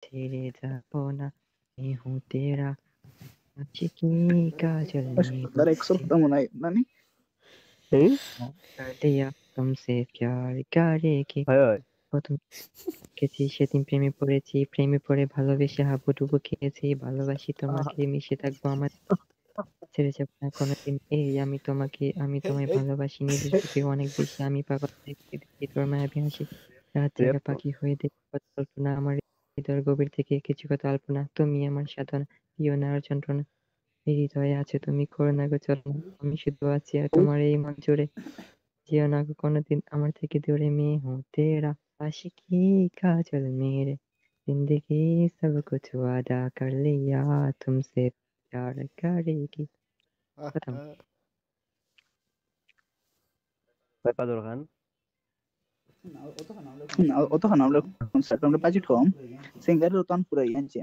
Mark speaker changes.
Speaker 1: तेरे जाओ ना मैं हूँ तेरा आशिकी काजल
Speaker 2: सुंदर एक सुर खत्म होना है नानी
Speaker 1: कर लिया तुमसे प्यार करेगी প্রথম দেখেছি সেদিন প্রেমে পড়েছি প্রেমে পড়ে ভালোবেসে হাবুডুবু খেয়েছি ভালোবাসি তোমাকে মিশে থাকবো আমার ছেড়ে যাবো না কোনোদিন এই আমি তোমায় ভালোবাসি নিজের থেকে অনেক বেশি আমি পাগল দেখতে দেখি তোর মায়াবী হাসি রাত জাগা পাখি হয়ে দেখি কত কল্পনা আমার হৃদয়ের গভীর থেকে কিছু কথা আলপনা তুমি আমার সাধনা দিও না আর যন্ত্রণা এই হৃদয়ে আছো তুমি করো না গো চলনা আমি শুধু আছি আর তোমার এই মন জুড়ে যেও না গো কোনোদিন আমার থেকে দূরে मैं हूँ तेरा आशिकी काजल मेरे जिंदगी सब कुछ वादा कर लिया तुमसे प्यार करेगी खत्म
Speaker 3: Padol kan?
Speaker 2: Oto kan আমরা কনসার্ট আমরা বাজেট কম সিঙ্গারের তো পুরাই আনছে